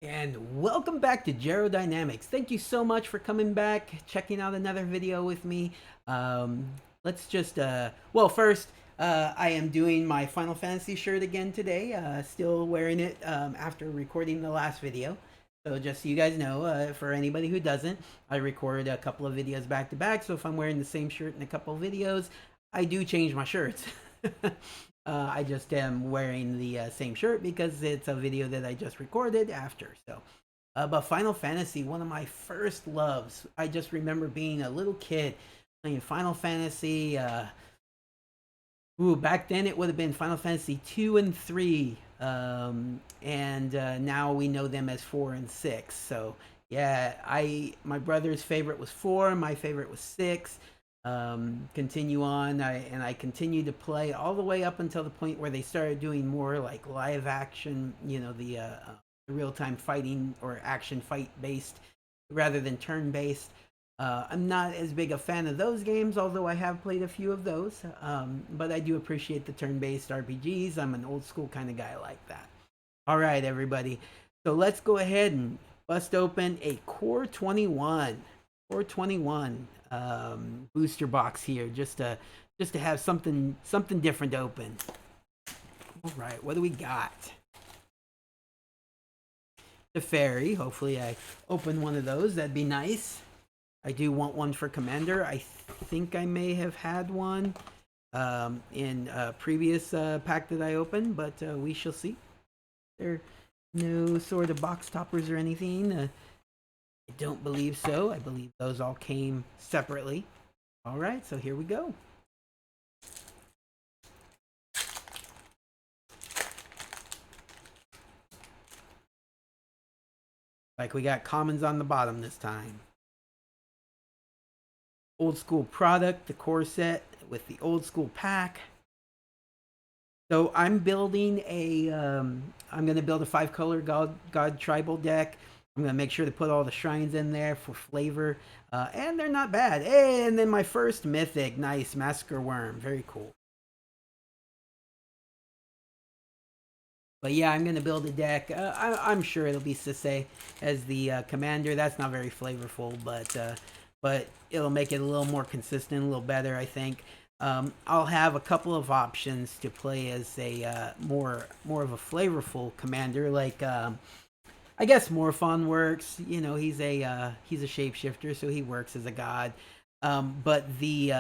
And welcome back to Jero Dynamics. Thank you so much for coming back, checking out another video with me. Let's just, well, first, I am doing my Final Fantasy shirt again today. Still wearing it after recording the last video. So just so you guys know, for anybody who doesn't, I record a couple of videos back to back. So if I'm wearing the same shirt in a couple of videos, I do change my shirts. I just am wearing the same shirt because it's a video that I just recorded after. But Final Fantasy, one of my first loves. I just remember being a little kid playing Final Fantasy. Back then it would have been Final Fantasy 2 and 3. And now we know them as 4 and 6. So yeah, my brother's favorite was 4, my favorite was 6. Continue on, I continued to play all the way up until the point where they started doing more like live action, the real time fighting or action fight based rather than turn based. I'm not as big a fan of those games, although I have played a few of those. But I do appreciate the turn based RPGs. I'm an old school kind of guy like that. All right, everybody. So let's go ahead and bust open a Core 21. Core 21 booster box here, just to have something different to open. All right, what do we got? The fairy. Hopefully, I open one of those. That'd be nice. I do want one for Commander. I think I may have had one in a previous pack that I opened, but we shall see. There are no sort of box toppers or anything. I don't believe so. I believe those all came separately. All right, so here we go. Like we got commons on the bottom this time. Old school product, the core set with the old school pack. So I'm building I'm going to build a 5-color God tribal deck. I'm going to make sure to put all the shrines in there for flavor. And they're not bad. And then my first mythic, nice, Massacre Worm. Very cool. But yeah, I'm going to build a deck. I'm sure it'll be Sisei as the commander. That's not very flavorful, but it'll make it a little more consistent, a little better, I think. I'll have a couple of options to play as a more of a flavorful commander, like I guess Morphon works. You know, he's a shapeshifter, so he works as a god. But the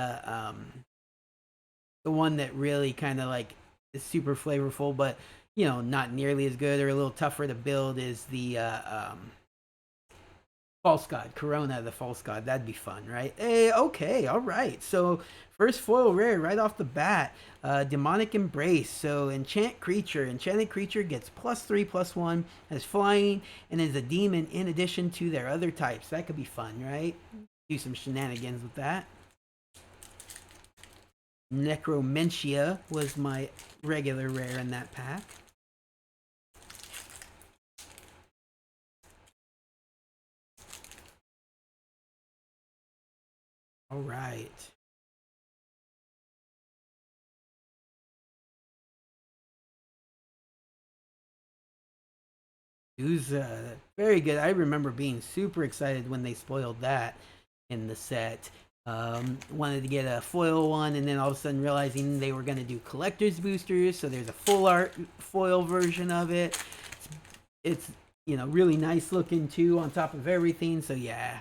one that really kind of like is super flavorful, but not nearly as good or a little tougher to build is the False God, Corona, the False God. That'd be fun, right? Hey, okay, all right. So first foil rare right off the bat, Demonic Embrace. So enchanted creature gets +3/+1, has flying, and is a demon in addition to their other types. That could be fun, right? Do some shenanigans with that. Necromentia was my regular rare in that pack. All right. It was very good. I remember being super excited when they spoiled that in the set. Wanted to get a foil one, and then all of a sudden realizing they were going to do collector's boosters. So there's a full art foil version of it. It's really nice looking too on top of everything. So yeah.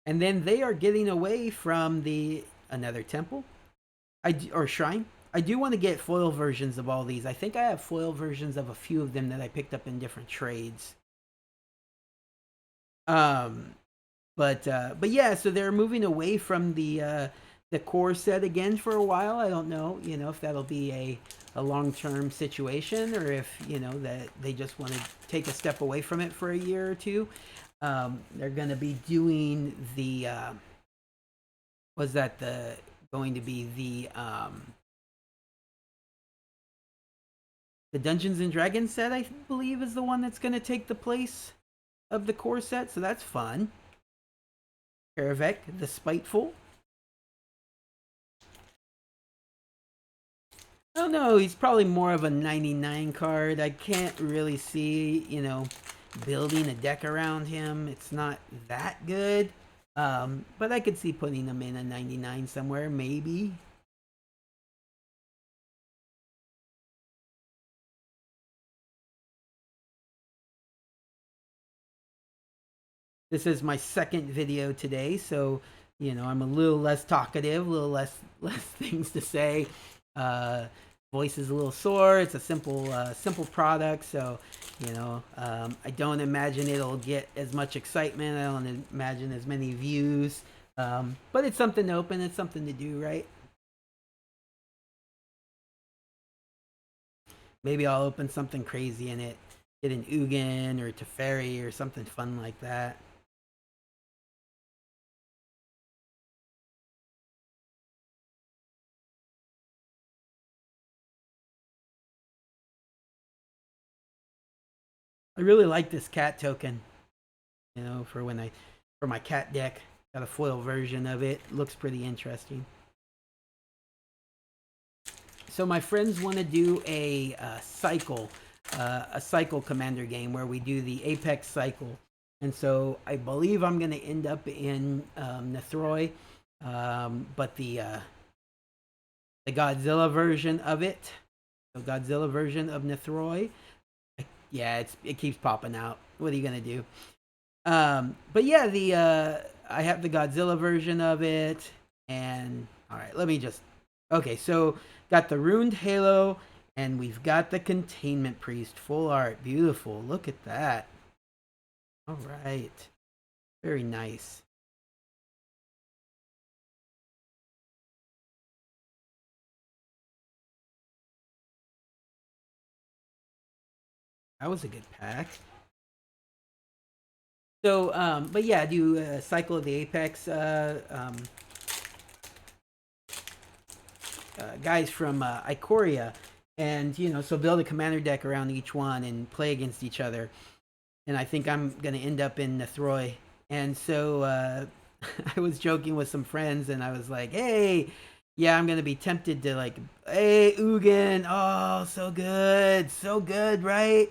And then they are getting away from the another temple, or shrine. I do want to get foil versions of all these. I think I have foil versions of a few of them that I picked up in different trades. Um, but yeah, so they're moving away from the core set again for a while. I don't know, if that'll be a long term situation or if that they just want to take a step away from it for a year or two. They're going to be doing the was that the going to be the Dungeons and Dragons set, I believe, is the one that's going to take the place of the core set. So that's fun. Karavek, the Spiteful. I don't know. He's probably more of a 99 card. I can't really see, building a deck around him. It's not that good. But I could see putting him in a 99 somewhere, maybe. This is my second video today, so I'm a little less talkative, a little less things to say. Uh, Voice is a little sore. It's a simple product, so I don't imagine it'll get as much excitement. I don't imagine as many views. But it's something to open. It's something to do, right? Maybe I'll open something crazy in it. Get an Ugin or Teferi or something fun like that. I really like this cat token. For for my cat deck. Got a foil version of it. Looks pretty interesting. So my friends want to do a cycle commander game where we do the Apex cycle, and so I believe I'm going to end up in Nethroi, but the Godzilla version of it, the Godzilla version of Nethroi. Yeah, it keeps popping out. What are you gonna do? But yeah, the I have the Godzilla version of it, and all right, let me just. Okay, so got the Ruined Halo, and we've got the Containment Priest, full art, beautiful. Look at that. All right, very nice. That was a good pack. So, but yeah, do Cycle of the Apex guys from Ikoria, and so build a commander deck around each one and play against each other. And I think I'm gonna end up in Nethroi. And so I was joking with some friends, and I was like, "Hey, yeah, I'm gonna be tempted to like, hey, Ugin, oh, so good, right?"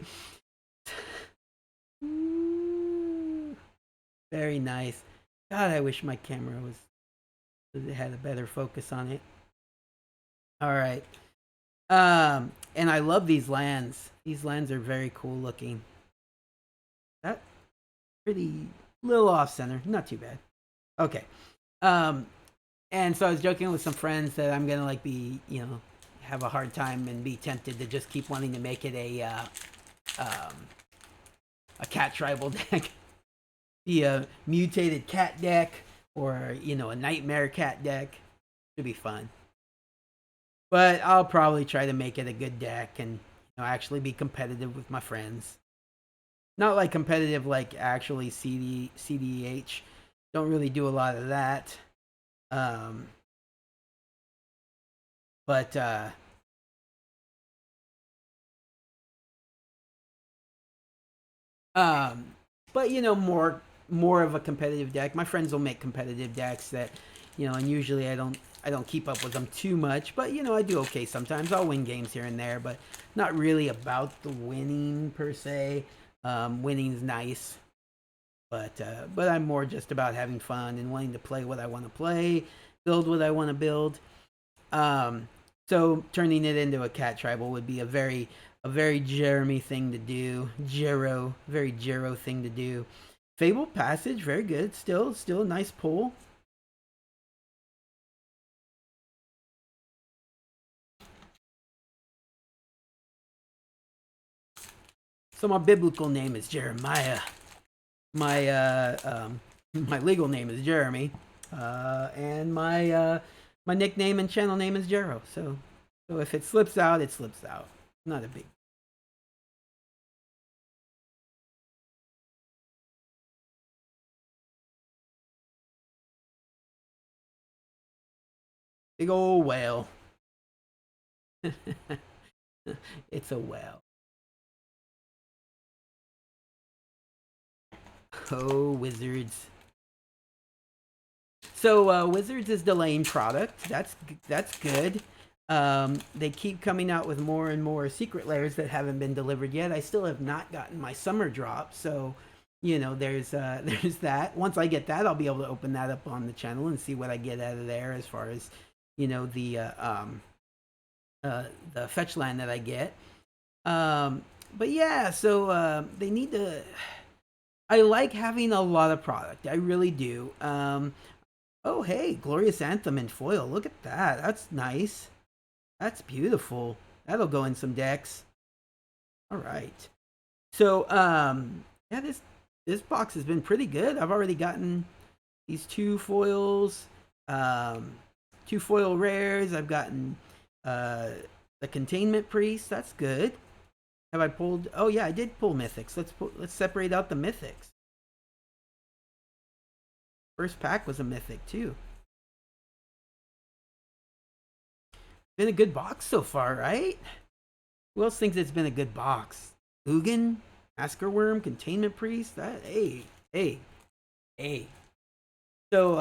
Very nice. God, I wish my camera had a better focus on it. All right. And I love these lands. These lands are very cool looking. That pretty little off center, not too bad. Okay. Um, and so I was joking with some friends that I'm gonna like be, have a hard time and be tempted to just keep wanting to make it a cat tribal deck, be a mutated cat deck, or a nightmare cat deck. Should be fun. But I'll probably try to make it a good deck and actually be competitive with my friends. Not like competitive like actually CDH. Don't really do a lot of that. Um, but um, but more of a competitive deck. My friends will make competitive decks that and usually I don't keep up with them too much, but I do okay sometimes. I'll win games here and there, but not really about the winning per se. Winning's nice, but I'm more just about having fun and wanting to play what I want to play, build what I want to build. Um, so turning it into a cat tribal would be a very Jeremy thing to do. Very Jero thing to do. Fable Passage, very good. Still a nice pull. So my biblical name is Jeremiah. My my legal name is Jeremy, and my nickname and channel name is Jero. So if it slips out, it slips out. Not a big old whale. It's a whale. Oh, Wizards. So Wizards is delaying product. That's good. They keep coming out with more and more secret layers that haven't been delivered yet. I still have not gotten my summer drop, so there's there's that. Once I get that, I'll be able to open that up on the channel and see what I get out of there as far as the fetch land that I get. But yeah, so they need to. I like having a lot of product. I really do. Oh hey, Glorious Anthem in foil. Look at that. That's nice. That's beautiful. That'll go in some decks. All right. So yeah, this box has been pretty good. I've already gotten these two foils, two foil rares. I've gotten the Containment Priest. That's good. Have I pulled? Oh yeah, I did pull mythics. Let's separate out the mythics. First pack was a mythic too. Been a good box so far, right? Who else thinks it's been a good box? Ugin, Masker Worm, Containment Priest. Hey. So,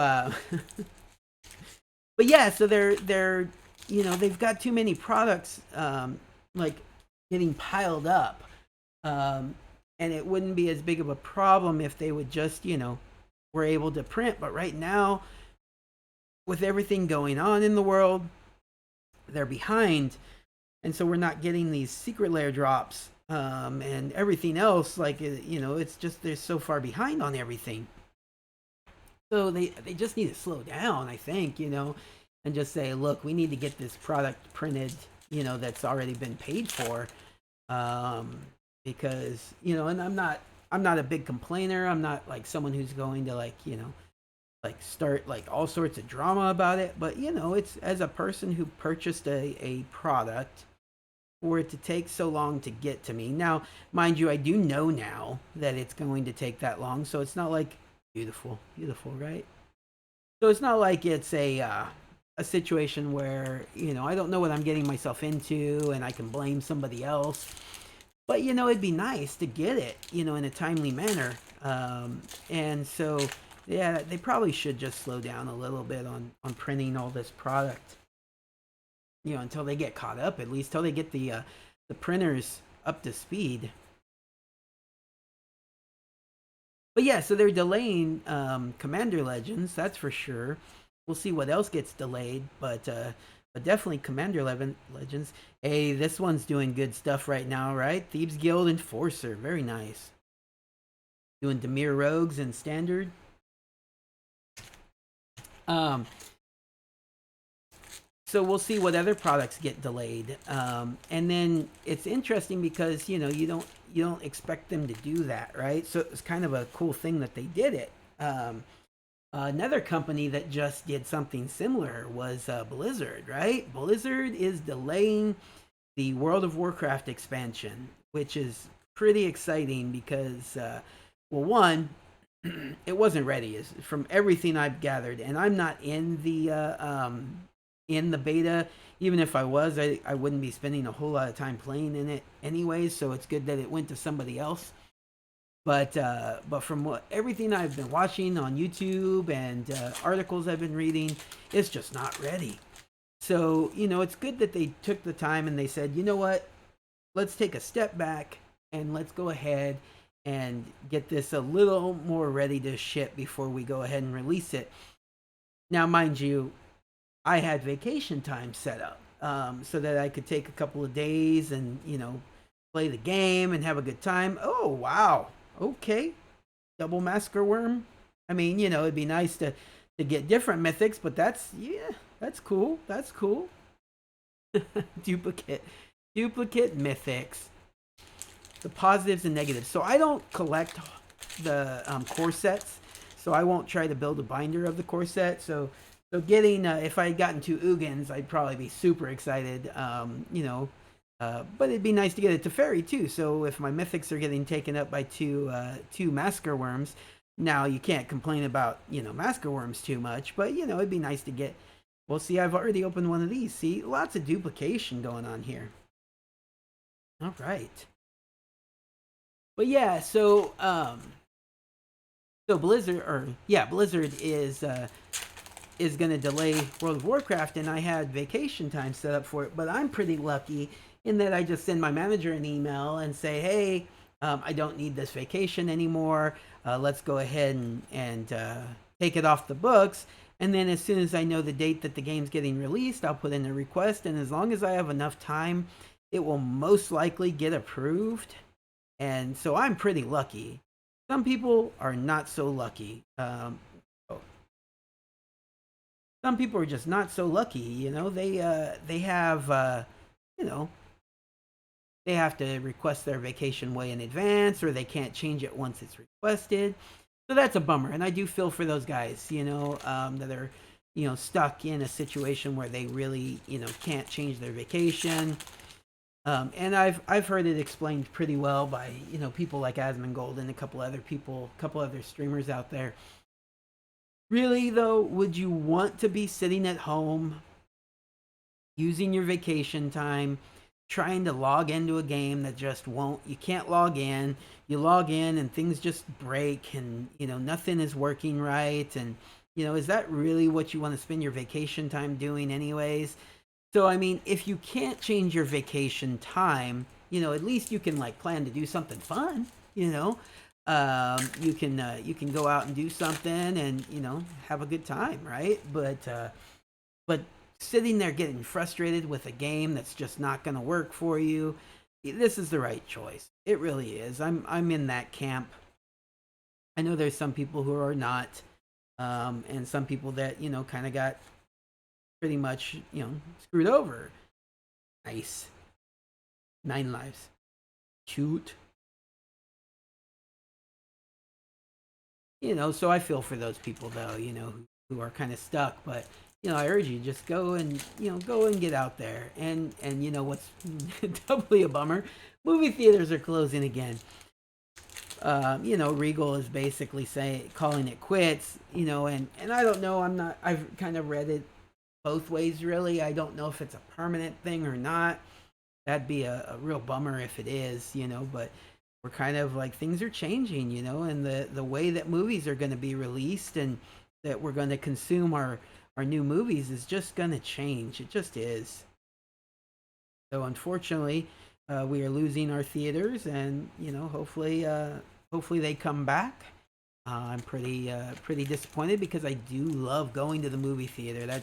but yeah, so they're they've got too many products like getting piled up, and it wouldn't be as big of a problem if they would just were able to print. But right now, with everything going on in the world, they're behind, and so we're not getting these secret layer drops and everything else. Like it's just they're so far behind on everything. So they just need to slow down, I think, and just say, look, we need to get this product printed, that's already been paid for, because and I'm not a big complainer. I'm not like someone who's going to like start like all sorts of drama about it. But it's as a person who purchased a product, for it to take so long to get to me. Now, mind you, I do know now that it's going to take that long, so it's not like beautiful, right? So it's not like it's a situation where I don't know what I'm getting myself into and I can blame somebody else. But it'd be nice to get it in a timely manner. And so yeah, they probably should just slow down a little bit on printing all this product, until they get caught up, at least till they get the printers up to speed. But yeah, so they're delaying Commander Legends, that's for sure. We'll see what else gets delayed, but definitely Commander Legends. Hey, this one's doing good stuff right now, right? Thieves Guild Enforcer, very nice. Doing Dimir Rogues and Standard. So we'll see what other products get delayed, and then it's interesting because you don't expect them to do that, right? So it's kind of a cool thing that they did it. Another company that just did something similar was Blizzard, right? Blizzard is delaying the World of Warcraft expansion, which is pretty exciting because, well, one, it wasn't ready, from everything I've gathered, and I'm not in the beta. Even if I was, I wouldn't be spending a whole lot of time playing in it anyways, so it's good that it went to somebody else. But from everything I've been watching on YouTube and articles I've been reading, it's just not ready. So it's good that they took the time and they said, you know what, let's take a step back and let's go ahead and get this a little more ready to ship before we go ahead and release it. Now, mind you, I had vacation time set up so that I could take a couple of days and play the game and have a good time. Oh wow, okay, double Masker Worm. I mean, it'd be nice to get different mythics, but that's cool. That's cool. duplicate mythics. The positives and negatives. So I don't collect the core sets, so I won't try to build a binder of the core set. So getting, if I had gotten 2 Ugins, I'd probably be super excited, but it'd be nice to get a Teferi too. So if my mythics are getting taken up by two Masker Worms, now you can't complain about, Masker Worms too much, but, it'd be nice to get. Well, see, I've already opened one of these. See, lots of duplication going on here. All right. But yeah, so Blizzard is is going to delay World of Warcraft, and I had vacation time set up for it. But I'm pretty lucky in that I just send my manager an email and say, hey, I don't need this vacation anymore. Let's go ahead and take it off the books. And then as soon as I know the date that the game's getting released, I'll put in a request. And as long as I have enough time, it will most likely get approved. And so I'm pretty lucky. Some people are not so lucky. Some people are just not so lucky. They have you know they have to request their vacation way in advance, or they can't change it once it's requested. So that's a bummer, and I do feel for those guys, that are, stuck in a situation where they really, can't change their vacation. And I've heard it explained pretty well by people like Asmongold and a couple other streamers out there. Really though, would you want to be sitting at home using your vacation time, trying to log into a game that just won't? You can't log in. You log in and things just break, and nothing is working right. And is that really what you want to spend your vacation time doing, anyways? So I mean, if you can't change your vacation time, at least you can like plan to do something fun. You can go out and do something and have a good time, right? But sitting there getting frustrated with a game that's just not going to work for you, this is the right choice. It really is. I'm in that camp. I know there's some people who are not, and some people that kind of got pretty much screwed over. Nice. 9 lives. Cute. So I feel for those people though, who are kind of stuck. But I urge you, just go and get out there. And what's doubly a bummer, movie theaters are closing again. Regal is basically calling it quits. And I don't know. I've kind of read it both ways, really. I don't know if it's a permanent thing or not. That'd be a real bummer if it is. But we're kind of like, things are changing, and the way that movies are going to be released and that we're going to consume our new movies is just going to change. It just is. So unfortunately, we are losing our theaters, and hopefully they come back. I'm pretty disappointed because I do love going to the movie theater.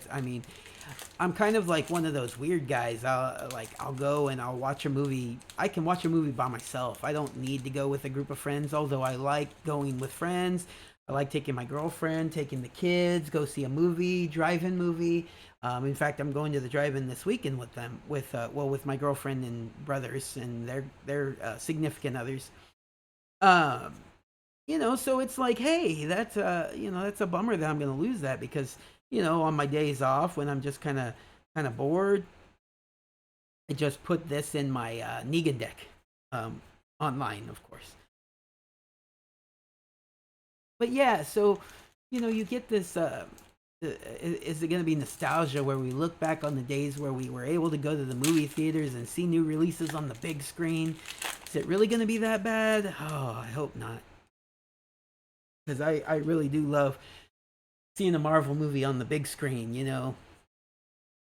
I'm kind of like one of those weird guys. I'll go and I'll watch a movie. I can watch a movie by myself. I don't need to go with a group of friends, although I like going with friends. I like taking my girlfriend, taking the kids, go see a movie, drive-in movie. In fact, I'm going to the drive-in this weekend with them, with my girlfriend and brothers and their significant others. So it's like, hey, that's a bummer that I'm going to lose that, because on my days off when I'm just kind of bored, I just put this in my Negan deck, online, of course. But yeah, so you get this. Is it going to be nostalgia where we look back on the days where we were able to go to the movie theaters and see new releases on the big screen? Is it really going to be that bad? Oh, I hope not. Because I really do love seeing a Marvel movie on the big screen.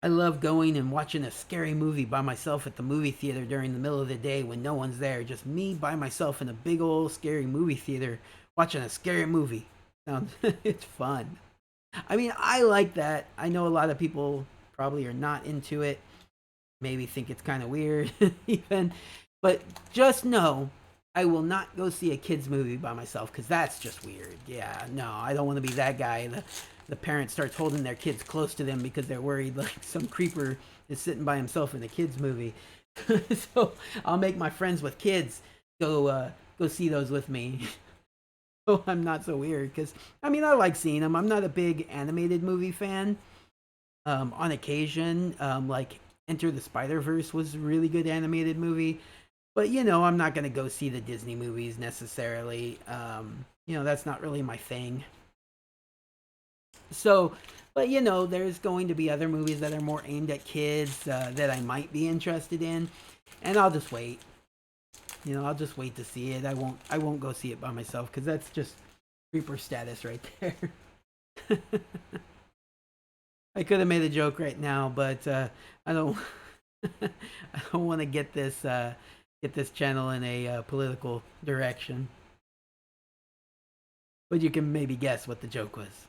I love going and watching a scary movie by myself at the movie theater during the middle of the day when no one's there. Just me by myself in a big old scary movie theater watching a scary movie. It's fun. I mean, I like that. I know a lot of people probably are not into it. Maybe think it's kind of weird, even. But just know, I will not go see a kids movie by myself, because that's just weird. Yeah, no, I don't want to be that guy. The parent starts holding their kids close to them because they're worried like some creeper is sitting by himself in a kids movie. So I'll make my friends with kids go see those with me. So I'm not so weird, because I mean, I like seeing them. I'm not a big animated movie fan. On occasion, like Enter the Spider-Verse was a really good animated movie. But I'm not gonna go see the Disney movies necessarily. That's not really my thing. So, but there's going to be other movies that are more aimed at kids, that I might be interested in, and I'll just wait. I'll just wait to see it. I won't go see it by myself, because that's just creeper status right there. I could have made a joke right now, but I don't. I don't want to get this channel in a political direction. But you can maybe guess what the joke was.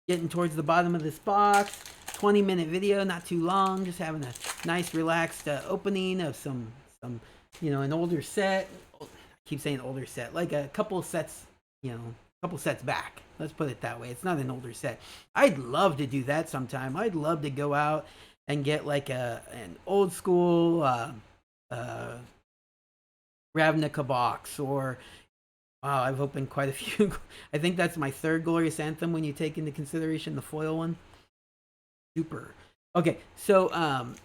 Getting towards the bottom of this box. 20-minute video, not too long. Just having a nice, relaxed opening of some, an older set. I keep saying older set, like a couple sets, couple sets back. Let's put it that way. It's not an older set. I'd love to do that sometime. I'd love to go out and get like an old school Ravnica box, or wow, I've opened quite a few. I think that's my third Glorious Anthem when you take into consideration the foil one. Super. Okay, so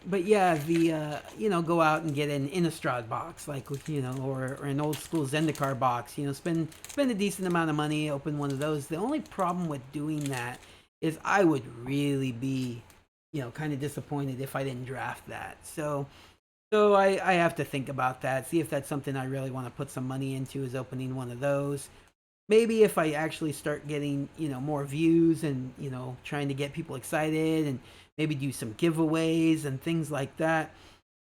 but yeah, the go out and get an Innistrad box, like or an old school Zendikar box. Spend a decent amount of money, open one of those. The only problem with doing that is I would really be, kind of disappointed if I didn't draft that. So I have to think about that, see if that's something I really want to put some money into, is opening one of those. Maybe if I actually start getting, more views and, trying to get people excited and maybe do some giveaways and things like that,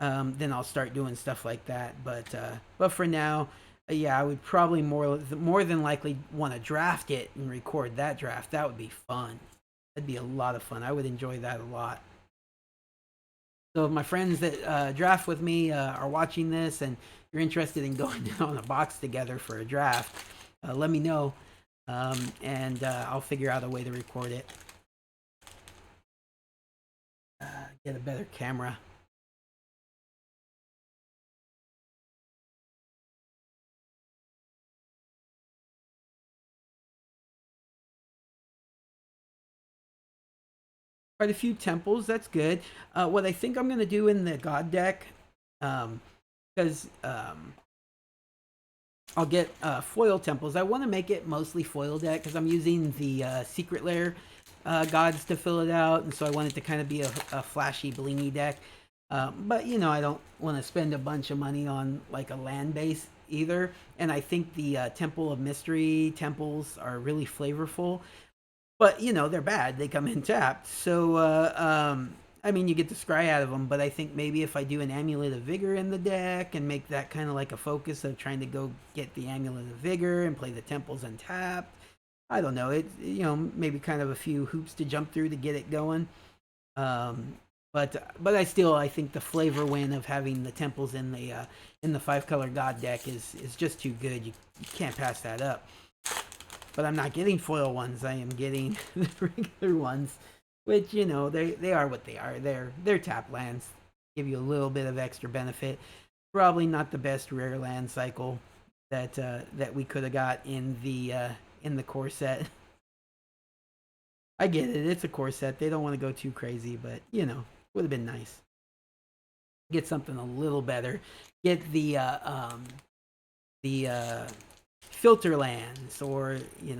then I'll start doing stuff like that. But for now, yeah, I would probably more than likely want to draft it and record that draft. That would be fun. That'd be a lot of fun. I would enjoy that a lot. So if my friends that draft with me are watching this and you're interested in going down on a box together for a draft, let me know, and I'll figure out a way to record it. Get a better camera. Quite a few temples, that's good. What I think I'm going to do in the God deck, because I'll get foil temples. I want to make it mostly foil deck because I'm using the Secret Lair gods to fill it out, and so I want it to kind of be a flashy, blingy deck. But I don't want to spend a bunch of money on like a land base either. And I think the Temple of Mystery temples are really flavorful. But they're bad. They come in tapped. So I mean, you get the scry out of them, but I think maybe if I do an Amulet of Vigor in the deck and make that kind of like a focus of trying to go get the Amulet of Vigor and play the temples untapped, I don't know. It maybe kind of a few hoops to jump through to get it going. But I think the flavor win of having the temples in the 5-color God deck is just too good. You can't pass that up. But I'm not getting foil ones. I am getting the regular ones, which they are what they are. They're tap lands, give you a little bit of extra benefit. Probably not the best rare land cycle that we could have got in the core set. I get it. It's a core set. They don't want to go too crazy, but would have been nice. Get something a little better. Get the filter lands, or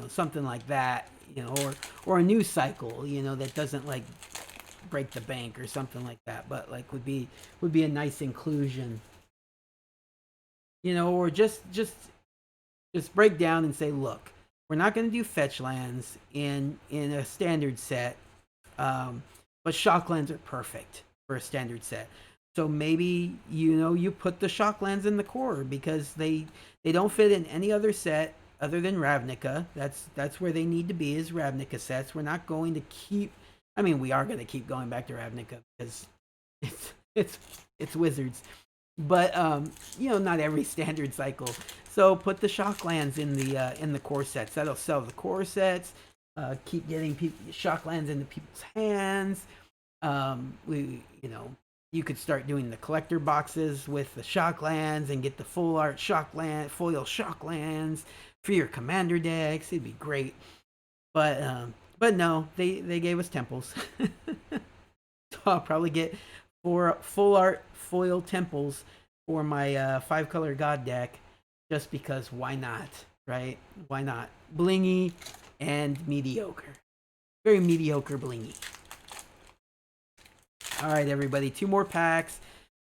something like that, or a new cycle, that doesn't like break the bank or something like that, but like would be a nice inclusion, or just break down and say, look, we're not going to do fetch lands in a standard set, but shock lands are perfect for a standard set. So maybe you put the shock lands in the core because they don't fit in any other set other than Ravnica. That's where they need to be, is Ravnica sets. We're not going to keep. I mean, we are going to keep going back to Ravnica because it's Wizards, but not every standard cycle. So put the shock lands in the core sets. That'll sell the core sets. Keep getting shock lands into people's hands. You could start doing the collector boxes with the shock lands and get the full art foil shock lands for your commander decks. It'd be great. But no, they gave us temples. So I'll probably get 4 full art foil temples for my 5-color God deck, just because why not, right? Why not? Blingy and mediocre. Very mediocre blingy. All right, everybody, 2 more packs.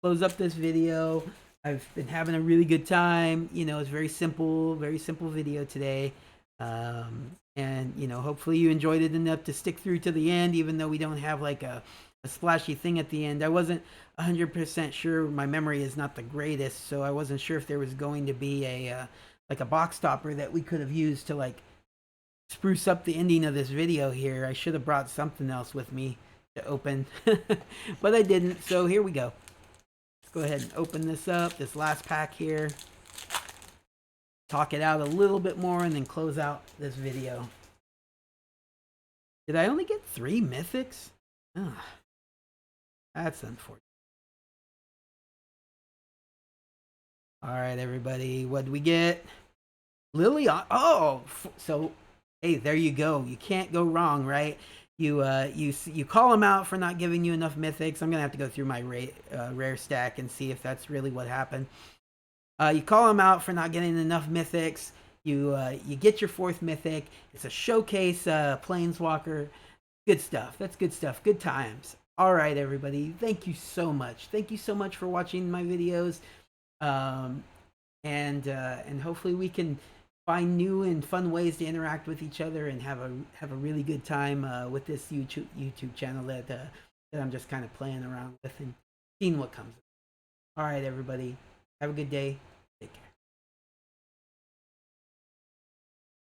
Close up this video. I've been having a really good time. It's very simple video today. And you know, hopefully you enjoyed it enough to stick through to the end, even though we don't have like a splashy thing at the end. I wasn't 100% sure. My memory is not the greatest, so I wasn't sure if there was going to be a like a box stopper that we could have used to like spruce up the ending of this video here. I should have brought something else with me to open, but I didn't. So here we go. Let's go ahead and open this up, this last pack here. Talk it out a little bit more and then close out this video. Did I only get 3 mythics? Oh, that's unfortunate. All right, everybody, what do we get? Liliana. Oh, so hey, there you go. You can't go wrong, right? You call them out for not giving you enough mythics. I'm gonna have to go through my rare stack and see if that's really what happened. You call them out for not getting enough mythics. You get your 4th mythic. It's a showcase planeswalker. Good stuff. That's good stuff. Good times. All right, everybody. Thank you so much. Thank you so much for watching my videos. And hopefully we can find new and fun ways to interact with each other and have a really good time with this YouTube channel that I'm just kind of playing around with and seeing what comes. All right, everybody. Have a good day. Take care.